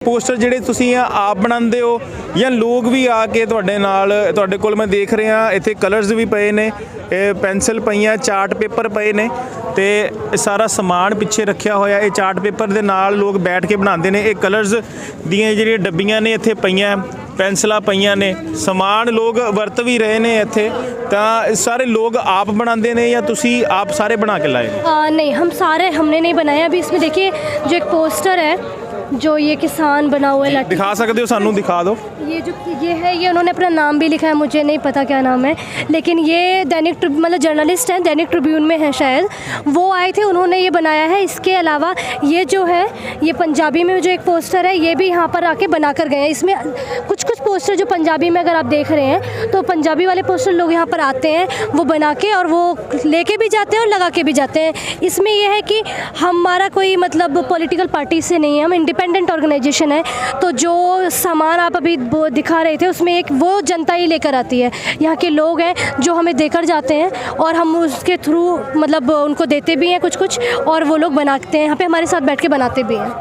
Poster ਜਿਹੜੇ ਤੁਸੀਂ ਆਪ ਬਣਾਉਂਦੇ ਹੋ ਜਾਂ ਲੋਕ ਵੀ ਆ ਕੇ ਤੁਹਾਡੇ ਨਾਲ ਤੁਹਾਡੇ ਕੋਲ ਮੈਂ ਦੇਖ ਰਿਹਾ ਇੱਥੇ ਕਲਰਸ ਵੀ ਪਏ ਨੇ ਇਹ ਪੈਨਸਲ ਪਈਆਂ ਚਾਰਟ ਪੇਪਰ ਪਏ ਨੇ ਤੇ ਸਾਰਾ ਸਮਾਨ ਪਿੱਛੇ ਰੱਖਿਆ ਹੋਇਆ ਇਹ ਚਾਰਟ ਪੇਪਰ ਦੇ ਨਾਲ ਲੋਕ ਬੈਠ ਕੇ ਬਣਾਉਂਦੇ ਨੇ ਇਹ ਕਲਰਸ ਦੀਆਂ ਜਿਹੜੀਆਂ ਡੱਬੀਆਂ ਨੇ ਇੱਥੇ ਪਈਆਂ ਪੈਨਸਲਾਂ ਪਈਆਂ ਨੇ ਸਮਾਨ ਲੋਕ ਵਰਤ ਵੀ ਰਹੇ ਨੇ ਇੱਥੇ ਤਾਂ सारे लोग आप बनाते हैं या तुसी आप सारे बना के लाए? नहीं हम सारे हमने नहीं बनाया। अभी इसमें देखिए जो एक पोस्टर है जो ये किसान बना हुआ है दिखा सकते हो सानू दिखा दो ये जो ये है ये उन्होंने अपना नाम भी लिखा है मुझे नहीं पता क्या नाम है लेकिन ये दैनिक मतलब जर्नलिस्ट हैं दैनिक ट्रिब्यून में है शायद वो आए थे उन्होंने ये बनाया है। इसके अलावा ये जो है ये पंजाबी में जो एक पोस्टर है ये भी यहाँ पर आके बना कर गए हैं। इसमें कुछ पोस्टर जो पंजाबी में अगर आप देख रहे हैं तो पंजाबी वाले पोस्टर लोग यहाँ पर आते हैं वो बना के और वो लेके भी जाते हैं और लगा के भी जाते हैं। इसमें यह है कि हमारा कोई मतलब पॉलिटिकल पार्टी से नहीं है हम इंडिपेंडेंट ऑर्गेनाइजेशन है तो जो सामान आप अभी दिखा रहे थे उसमें एक वो जनता ही लेकर आती है यहाँ के लोग हैं जो हमें देकर जाते हैं और हम उसके थ्रू मतलब उनको देते भी हैं कुछ और वो लोग बनाते हैं यहाँ पे हमारे साथ बैठ के बनाते भी हैं।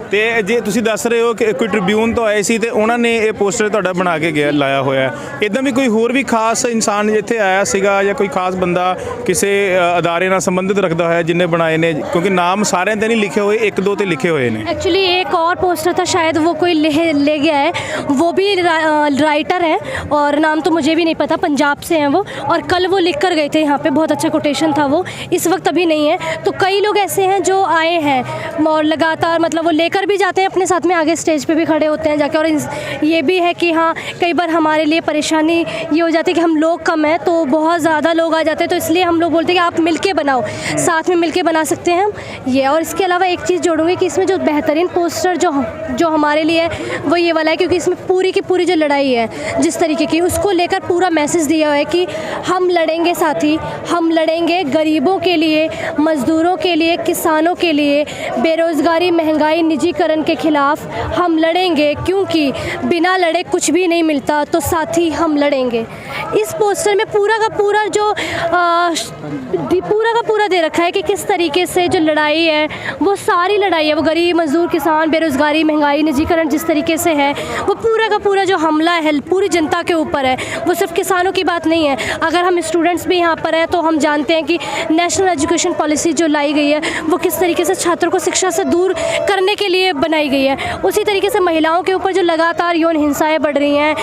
ਤੇ ਜੇ ਤੁਸੀਂ ਦੱਸ ਰਹੇ ਹੋ ਕਿ ਕੋਈ ਟ੍ਰਿਬਿਊਨ ਤੋਂ ਆਏ ਸੀ ਤੇ ਉਹਨਾਂ ਨੇ ਇਹ ਪੋਸਟਰ ਤੁਹਾਡਾ ਬਣਾ ਕੇ ਗਿਆ ਲਾਇਆ ਹੋਇਆ ਇਦਾਂ ਵੀ ਕੋਈ ਹੋਰ ਵੀ ਖਾਸ ਇਨਸਾਨ ਇੱਥੇ ਆਇਆ ਸੀਗਾ ਜਾਂ ਕੋਈ ਖਾਸ ਬੰਦਾ ਕਿਸੇ ਅਦਾਰੇ ਨਾਲ ਸੰਬੰਧਿਤ ਰੱਖਦਾ ਹੋਇਆ जिन्हें बनाए ने क्योंकि नाम सारे ते नहीं लिखे हुए एक दो ते लिखे हुए ने। एक्चुअली एक और पोस्टर था शायद वो कोई ले गया है वो भी राइटर है और नाम तो मुझे भी नहीं पता पंजाब से हैं वो और कल वो लिख कर गए थे यहाँ पे बहुत अच्छा कोटेशन था वो इस वक्त अभी नहीं है। तो कई लोग ऐसे हैं जो आए हैं और लगातार मतलब वो लेकर भी जाते हैं अपने साथ में आगे स्टेज पे भी खड़े होते हैं जाके और ये भी है कि हाँ कई बार हमारे लिए परेशानी ये हो जाती है कि हम लोग कम हैं तो बहुत ज़्यादा लोग आ जाते हैं तो इसलिए हम लोग बोलते हैं कि आप मिलके बनाओ साथ में मिलके बना सकते हैं हम ये। और इसके अलावा एक चीज़ जोड़ूंगी कि इसमें जो बेहतरीन पोस्टर जो हमारे लिए वो ये वाला है क्योंकि इसमें पूरी की पूरी जो लड़ाई है जिस तरीके की उसको लेकर पूरा मैसेज दिया हुआ है कि हम लड़ेंगे साथी हम लड़ेंगे गरीबों के लिए मज़दूरों के लिए किसानों के लिए बेरोज़गारी महंगाई निजीकरण के खिलाफ हम लड़ेंगे क्योंकि बिना लड़े कुछ भी नहीं मिलता तो साथी हम लड़ेंगे। इस पोस्टर में पूरा का पूरा जो पूरा दे रखा है कि किस तरीके से जो लड़ाई है वो सारी लड़ाई है वो गरीब मजदूर किसान बेरोज़गारी महंगाई निजीकरण जिस तरीके से है वो पूरा का पूरा जो हमला है पूरी जनता के ऊपर है वो सिर्फ किसानों की बात नहीं है। अगर हम स्टूडेंट्स भी यहाँ पर हैं तो हम जानते हैं कि नेशनल एजुकेशन पॉलिसी जो लाई गई है वो किस तरीके से छात्रों को शिक्षा से दूर करने के लिए बनाई गई है। उसी तरीके से महिलाओं के ऊपर जो लगातार यौन हिंसाएं बढ़ रही हैं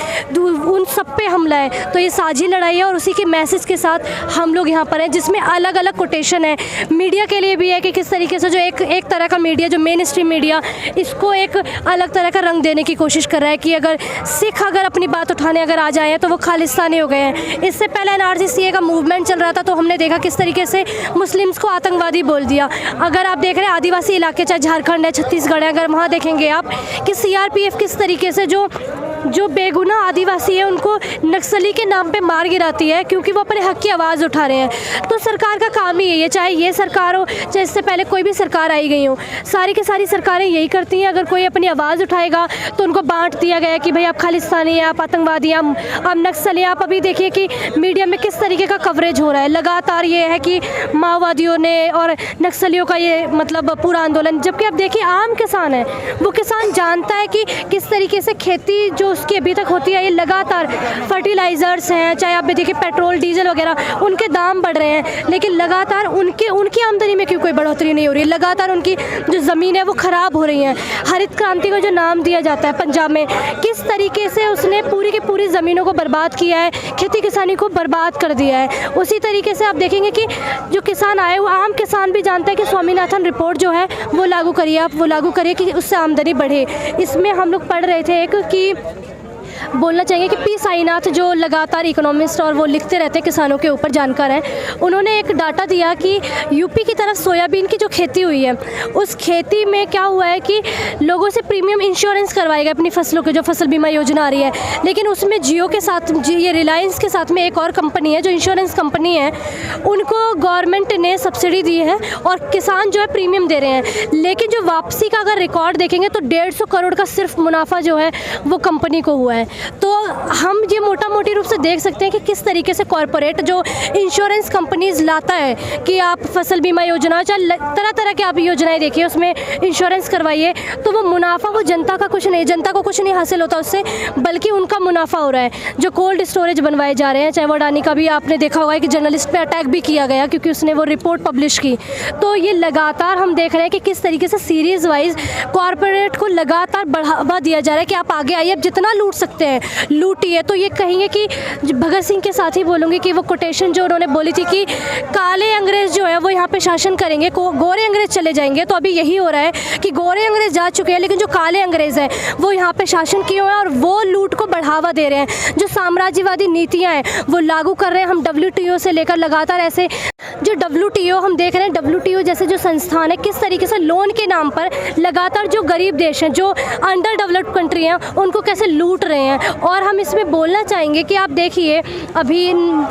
उन सब पे हमला है तो ये साझी लड़ाई है और उसी के मैसेज के साथ हम लोग यहाँ पर हैं जिसमें अलग अलग कोटेशन है। मीडिया के लिए भी है कि किस तरीके से जो एक तरह का मीडिया जो मेन स्ट्रीम मीडिया इसको एक अलग तरह का रंग देने की कोशिश कर रहा है कि अगर सिख अगर अपनी बात उठाने अगर आ जाए तो वो खालिस्तानी हो गए हैं। इससे पहले NRC-CA का मूवमेंट चल रहा था तो हमने देखा किस तरीके से मुस्लिम्स को आतंकवादी बोल दिया। अगर आप देख रहे हैं आदिवासी इलाके चाहे झारखंड है छत्तीसगढ़ है अगर वहाँ देखेंगे आप कि CRPF किस तरीके से जो बेगुनाह आदिवासी है उनको नक्सली के नाम पे मार गिराती है क्योंकि वो अपने हक की आवाज़ उठा रहे हैं। तो सरकार का काम ही है चाहे ये सरकार हो चाहे इससे पहले कोई भी सरकार आई गई हो सारी की सारी सरकारें यही करती हैं। अगर कोई अपनी आवाज़ उठाएगा तो उनको बांट दिया गया कि भाई आप खालिस्तानी हैं आप आतंकवादी हैं आप नक्सली। आप अभी देखिए कि मीडिया में किस तरीके का कवरेज हो रहा है लगातार ये है कि माओवादियों ने और नक्सलियों का ये मतलब पूरा आंदोलन जबकि आप देखिए आम किसान है वो किसान जानता है कि किस तरीके से खेती जो उसकी अभी तक होती है ये लगातार फर्टिलाइज़र्स हैं चाहे आप देखिए पेट्रोल डीजल वगैरह उनके दाम बढ़ रहे हैं लेकिन लगातार उनकी आमदनी में क्यों कोई बढ़ोतरी नहीं हो रही है। लगातार उनकी जो ज़मीन है वो ख़राब हो रही है। हरित क्रांति को जो नाम दिया जाता है पंजाब में किस तरीके से उसने पूरी की पूरी ज़मीनों को बर्बाद किया है खेती किसानी को बर्बाद कर दिया है। उसी तरीके से आप देखेंगे कि जो किसान आए वो आम किसान भी जानता है कि स्वामीनाथन रिपोर्ट जो है वो लागू करिए आप वो लागू करिए कि उससे आमदनी बढ़े। इसमें हम लोग पढ़ रहे थे एक कि बोलना चाहिए कि पी साईनाथ जो लगातार इकोनॉमिस्ट और वो लिखते रहते हैं किसानों के ऊपर जानकार हैं उन्होंने एक डाटा दिया कि यूपी की तरफ सोयाबीन की जो खेती हुई है उस खेती में क्या हुआ है कि लोगों से प्रीमियम इंश्योरेंस करवाएगा अपनी फसलों की जो फसल बीमा योजना आ रही है लेकिन उसमें जियो के साथ ये रिलायंस के साथ में एक और कंपनी है जो इंश्योरेंस कंपनी है उनको गवर्नमेंट ने सब्सिडी दी है और किसान जो है प्रीमियम दे रहे हैं लेकिन जो वापसी का अगर रिकॉर्ड देखेंगे तो 150 करोड़ का सिर्फ मुनाफा जो है वो कंपनी को हुआ है। तो हम ये मोटा मोटी रूप से देख सकते हैं कि किस तरीके से कॉरपोरेट जो इंश्योरेंस कंपनीज लाता है कि आप फसल बीमा योजना चाहे तरह तरह की आप योजनाएं देखिए, उसमें इंश्योरेंस करवाइए, तो वो मुनाफा वो जनता का कुछ नहीं, जनता को कुछ नहीं हासिल होता उससे, बल्कि उनका मुनाफा हो रहा है। जो कोल्ड स्टोरेज बनवाए जा रहे हैं, चाहे वो अडानी का भी आपने देखा होगा कि जर्नलिस्ट पे अटैक भी किया गया क्योंकि उसने वो रिपोर्ट पब्लिश की। तो ये लगातार हम देख रहे हैं कि किस तरीके से सीरीज वाइज कॉरपोरेट को लगातार बढ़ावा दिया जा रहा है कि आप आगे आइए, अब जितना लूट सकते हैं लूटिए। तो ये कहेंगे कि भगत सिंह के साथ ही बोलूँगी कि वो कोटेशन जो उन्होंने बोली थी कि काले अंग्रेज़ जो है वो यहाँ पे शासन करेंगे, गोरे अंग्रेज़ चले जाएंगे। तो अभी यही हो रहा है कि गोरे अंग्रेज़ जा चुके हैं, लेकिन जो काले अंग्रेज़ हैं वो यहाँ पे शासन किए हुए हैं और वो लूट को बढ़ावा दे रहे हैं। जो साम्राज्यवादी नीतियाँ हैं वो लागू कर रहे हैं। हम WTO से लेकर लगातार ऐसे जो WTO हम देख रहे हैं, WTO जैसे जो संस्थान है किस तरीके से लोन के नाम पर लगातार जो गरीब देश हैं, जो अंडर डेवलप्ड कंट्री हैं, उनको कैसे लूट रहे हैं। और हम इसमें बोलना चाहेंगे कि आप देखिए, अभी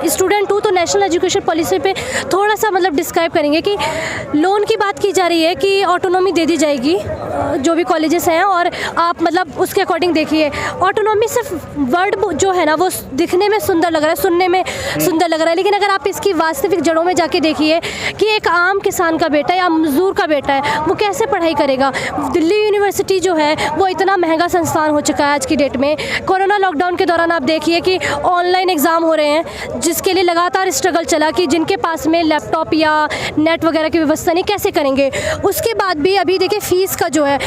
स्टूडेंट हूँ तो नेशनल एजुकेशन पॉलिसी पे थोड़ा सा मतलब डिस्क्राइब करेंगे कि लोन की बात की जा रही है कि ऑटोनॉमी दे दी जाएगी जो भी कॉलेजेस हैं, और आप मतलब उसके अकॉर्डिंग देखिए। ऑटोनॉमी सिर्फ वर्ड जो है ना वो दिखने में सुंदर लग रहा है, सुनने में सुंदर लग रहा है, लेकिन अगर आप इसकी वास्तविक जड़ों में जाके देखिए कि एक आम किसान का बेटा या मजदूर का बेटा है वो कैसे पढ़ाई करेगा। दिल्ली यूनिवर्सिटी जो है वो इतना महंगा संस्थान हो चुका है आज की डेट में। कोरोना लॉकडाउन के दौरान आप देखिए कि ऑनलाइन एग्ज़ाम हो रहे हैं, जिसके लिए लगातार स्ट्रगल चला कि जिनके पास में लैपटॉप या नेट वगैरह की व्यवस्था नहीं, कैसे करेंगे। उसके बाद भी अभी देखिए फ़ीस का जो है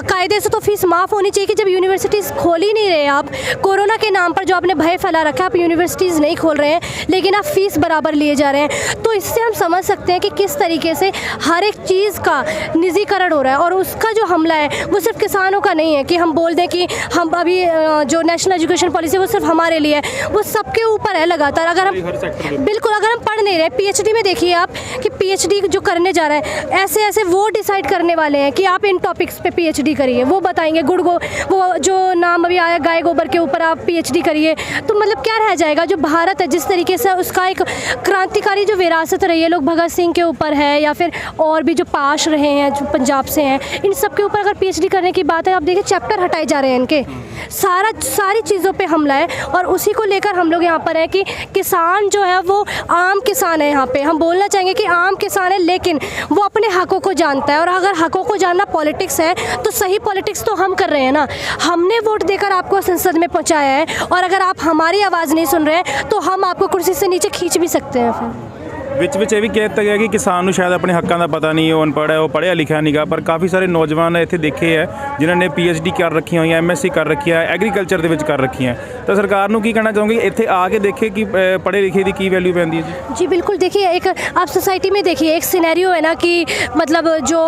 कायदे से तो फ़ीस माफ़ होनी चाहिए कि जब यूनिवर्सिटीज़ खोल ही नहीं रहे आप, कोरोना के नाम पर जो आपने भय फैला रखा है, आप यूनिवर्सिटीज़ नहीं खोल रहे हैं लेकिन आप फ़ीस बराबर लिए जा रहे हैं। तो इससे हम समझ सकते हैं कि किस तरीके से हर एक चीज़ का निजीकरण हो रहा है, और उसका जो हमला है वो सिर्फ किसानों का नहीं है कि हम बोल दें कि हम अभी जो नेशनल एजुकेशन पॉलिसी वो सिर्फ हमारे लिए है, वो सबके ऊपर है लगातार। अगर हम बिल्कुल अगर हम पढ़ नहीं रहे, PhD में देखिए आप कि PhD जो करने जा रहे हैं ऐसे ऐसे वो डिसाइड करने वाले हैं कि आप इन टॉपिक्स पे PhD करिए, वो बताएंगे वो जो नाम अभी आया गाय गोबर के ऊपर आप PhD करिए। तो मतलब क्या रह जाएगा जो भारत है, जिस तरीके से उसका एक क्रांतिकारी जो विरासत रही है, लोग भगत सिंह के ऊपर है या फिर और भी जो पाश रहे हैं जो पंजाब से हैं, इन सब के ऊपर अगर PhD करने की बात है, आप देखिए चैप्टर हटाए जा रहे हैं इनके, सारी चीज़ों पे हमला है। और उसी को लेकर हम लोग यहाँ पर हैं कि किसान जो है वो आम किसान है। यहाँ पे हम बोलना चाहेंगे कि आम किसान है लेकिन वो अपने हकों को जानता है, और अगर हकों को जानना पॉलिटिक्स है तो सही पॉलिटिक्स तो हम कर रहे हैं ना। हमने वोट देकर आपको संसद में पहुँचाया है, और अगर आप हमारी आवाज़ नहीं सुन रहे हैं तो हम आपको कुर्सी से नीचे खींच भी सकते हैं। फिर ਵਿੱਚ ਇਹ ਵੀ ਕਹਿ ਦਿੱਤਾ ਗਿਆ ਕਿ ਕਿਸਾਨ ਨੂੰ ਸ਼ਾਇਦ ਆਪਣੇ ਹੱਕਾਂ ਦਾ ਪਤਾ ਨਹੀਂ, ਉਹ ਅਨਪੜ੍ਹ ਹੈ, ਉਹ ਪੜ੍ਹਿਆ ਲਿਖਿਆ ਨਹੀਂਗਾ, ਪਰ ਕਾਫੀ ਸਾਰੇ ਨੌਜਵਾਨ ਇੱਥੇ ਦੇਖੇ ਹੈ ਜਿਨ੍ਹਾਂ ਨੇ PhD ਕਰ ਰੱਖੀਆਂ ਹੋਈਆਂ, MSc ਕਰ ਰੱਖੀ ਹੈ, ਐਗਰੀਕਲਚਰ ਦੇ ਵਿੱਚ ਕਰ ਰੱਖੀਆਂ। ਤਾਂ ਸਰਕਾਰ ਨੂੰ ਕੀ ਕਹਿਣਾ ਚਾਹੋਗੇ ਇੱਥੇ ਆ ਕੇ ਦੇਖੇ ਕਿ ਪੜ੍ਹੇ ਲਿਖੇ ਦੀ ਕੀ ਵੈਲਿਊ ਪੈਂਦੀ ਹੈ ਜੀ? जी बिल्कुल, देखिए एक आप सोसाइटी में देखिए एक सिनेरियो है ना कि मतलब जो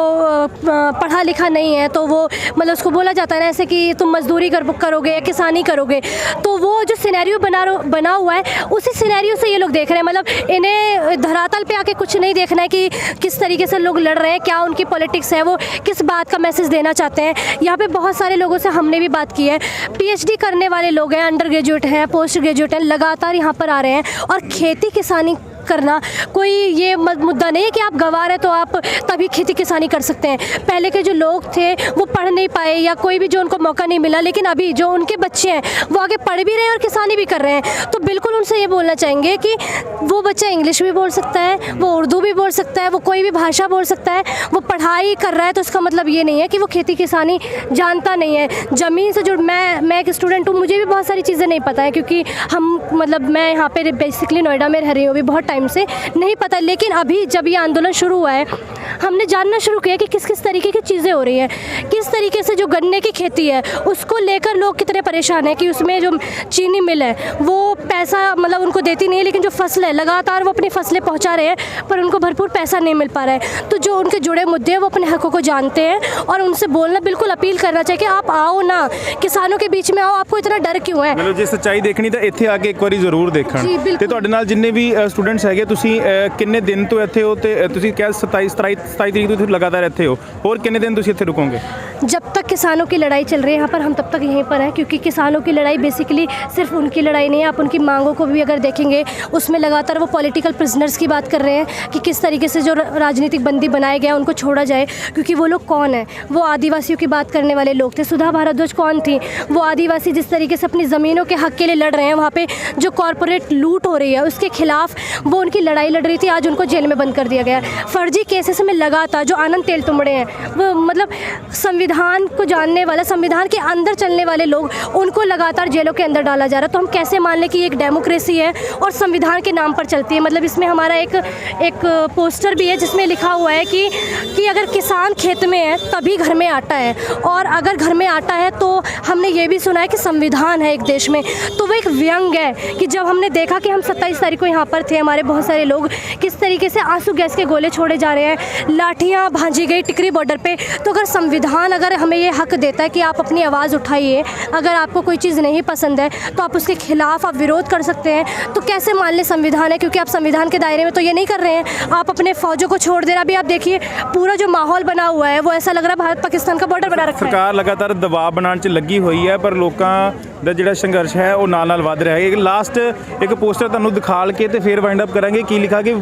पढ़ा लिखा नहीं है तो वो मतलब उसको बोला जाता है ना ऐसे कि तुम मजदूरी करोगे या किसानी करोगे, तो वो जो सिनेरियो बना हुआ है उसी सिनेरियो से ये लोग देख रहे हैं। मतलब इन्हें धरातल पे आके कुछ नहीं देखना है कि किस तरीके से लोग लड़ रहे हैं, क्या उनकी पॉलिटिक्स है, वो किस बात का मैसेज देना चाहते हैं। यहाँ पे बहुत सारे लोगों से हमने भी बात की है, PhD करने वाले लोग हैं, अंडर ग्रेजुएट हैं, पोस्ट ग्रेजुएट हैं, लगातार यहाँ पर आ रहे हैं। और खेती किसानी करना कोई ये मुद्दा नहीं है कि आप गंवार है तो आप तभी खेती किसानी कर सकते हैं। पहले के जो लोग थे वो पढ़ नहीं पाए या कोई भी जो उनको मौका नहीं मिला, लेकिन अभी जो उनके बच्चे हैं वो आगे पढ़ भी रहे हैं और किसानी भी कर रहे हैं। तो बिल्कुल उनसे ये बोलना चाहेंगे कि वो बच्चा इंग्लिश भी बोल सकता है, वो उर्दू भी बोल सकता है, वो कोई भी भाषा बोल सकता है, वो पढ़ाई कर रहा है तो इसका मतलब ये नहीं है कि वो खेती किसानी जानता नहीं है। ज़मीन से जो मैं एक स्टूडेंट हूँ, मुझे भी बहुत सारी चीज़ें नहीं पता है क्योंकि हम मतलब मैं यहाँ पे बेसिकली नोएडा में रह रही हूँ अभी बहुत टाइम से, नहीं पता। लेकिन अभी जब ये आंदोलन शुरू हुआ है हमने जानना शुरू किया कि किस किस तरीके की चीज़ें हो रही हैं, किस तरीके से जो गन्ने की खेती है उसको लेकर लोग कितने परेशान हैं कि उसमें जो चीनी मिल है वो पैसा मतलब उनको देती नहीं है, लेकिन जो फसल है लगातार वो अपनी फसलें पहुंचा रहे हैं पर उनको भरपूर पैसा नहीं मिल पा रहा है। तो जो उनके जुड़े मुद्दे हैं वो अपने हकों को जानते हैं और उनसे बोलना बिल्कुल अपील करना चाहिए कि आप आओ ना, किसानों के बीच में आओ, आपको इतना डर क्यों है। मतलब जे सच्चाई देखनी तो ਇੱਥੇ ਆ ਕੇ ਇੱਕ ਵਾਰੀ ਜ਼ਰੂਰ ਦੇਖਣ। ਤੇ ਤੁਹਾਡੇ ਨਾਲ ਜਿੰਨੇ ਵੀ ਸਟੂਡੈਂਟਸ ਹੈਗੇ ਤੁਸੀਂ ਕਿੰਨੇ ਦਿਨ ਤੋਂ ਇੱਥੇ ਹੋ ਤੇ ਤੁਸੀਂ ਕਿਹਾ 27 ਤਰੀਕ ਤੋਂ ਤੁਸੀਂ ਲਗਾਤਾਰ ਇੱਥੇ ਹੋ, ਹੋਰ ਕਿੰਨੇ ਦਿਨ ਤੁਸੀਂ ਇੱਥੇ ਰੁकोगे? जब तक किसानों की लड़ाई चल रही है यहाँ पर हम तब तक यहीं पर हैं, क्योंकि किसानों की लड़ाई बेसिकली सिर्फ उनकी लड़ाई नहीं है। आप उनकी मांगों को भी अगर देखेंगे उसमें लगातार वो पॉलिटिकल प्रिजनर्स की बात कर रहे हैं कि किस तरीके से जो राजनीतिक बंदी बनाए गए उनको छोड़ा जाए, क्योंकि वो लोग कौन है? वो आदिवासियों की बात करने वाले लोग थे। सुधा भारद्वाज कौन थी? वो आदिवासी जिस तरीके से अपनी ज़मीनों के हक़ के लिए लड़ रहे हैं, वहाँ पे जो कॉरपोरेट लूट हो रही है उसके खिलाफ वो उनकी लड़ाई लड़ रही थी, आज उनको जेल में बंद कर दिया गया। फर्जी केसेस में लगातार जो आनंद तेलतुंबड़े हैं, वो मतलब संविधान को जानने वाला, संविधान के अंदर चलने वाले लोग, उनको लगातार जेलों के अंदर डाला जा रहा है। तो हम कैसे मान लें कि एक डेमोक्रेसी है और संविधान के नाम पर चलती है? मतलब इसमें हमारा एक पोस्टर भी है जिसमें लिखा हुआ है कि अगर किसान खेत में है तभी घर में आटा है, और अगर घर में आटा है तो हमने ये भी सुना है कि संविधान है एक देश में। तो वो एक व्यंग है कि जब हमने देखा कि हम 27 तारीख को यहाँ पर थे, हमारे बहुत सारे लोग किस तरीके से आंसू गैस के गोले छोड़े जा रहे हैं, लाठियाँ भांजी गई टिकरी बॉर्डर पे। तो अगर संविधान अगर हमें ये हक देता है कि आप अपनी आवाज़ उठाइए, अगर आपको कोई चीज़ नहीं पसंद है तो आप उसके खिलाफ आप विरोध कर सकते हैं, तो कैसे मान लें संविधान है? क्योंकि आप संविधान के दायरे में तो ये नहीं कर रहे हैं, आप अपने फौजों को छोड़ दे रहे हैं। अभी आप देखिए पूरा जो माहौल बना हुआ है वो ऐसा लग रहा है भारत पाकिस्तान का बॉर्डर बना रखा है। ਸਰਕਾਰ ਲਗਾਤਾਰ ਦਬਾਅ ਬਣਾਉਣ 'ਚ ਲੱਗੀ ਹੋਈ ਹੈ, ਪਰ ਲੋਕਾਂ ਦਾ ਜਿਹੜਾ ਸੰਘਰਸ਼ ਹੈ ਉਹ ਨਾਲ ਵੱਧ ਰਿਹਾ ਹੈ। ਲਾਸਟ ਇੱਕ ਪੋਸਟਰ ਤੁਹਾਨੂੰ ਦਿਖਾਲ ਕੇ ਤੇ ਫਿਰ ਵਾਈਂਡ ਅਪ ਕਰਾਂਗੇ। ਕੀ ਲਿਖਾ ਕਿ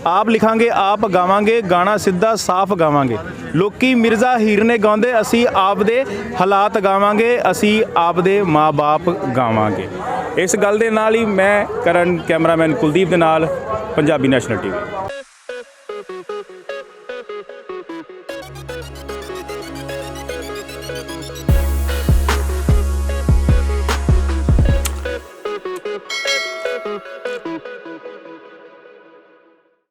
ਆਪ ਲਿਖਾਂਗੇ ਆਪ ਗਾਵਾਂਗੇ, ਗਾਣਾ ਸਿੱਧਾ ਸਾਫ਼ ਗਾਵਾਂਗੇ। ਲੋਕੀ ਮਿਰਜ਼ਾ ਹੀਰ ਨੇ ਗਾਉਂਦੇ, ਅਸੀਂ ਆਪਦੇ ਹਾਲਾਤ ਗਾਵਾਂਗੇ, ਅਸੀਂ ਆਪਦੇ ਮਾਂ-ਬਾਪ ਗਾਵਾਂਗੇ। ਇਸ ਗੱਲ ਦੇ ਨਾਲ ਹੀ ਮੈਂ ਕਰਨ, ਕੈਮਰਾਮੈਨ ਕੁਲਦੀਪ ਦੇ ਨਾਲ, ਪੰਜਾਬੀ ਨੈਸ਼ਨਲ TV।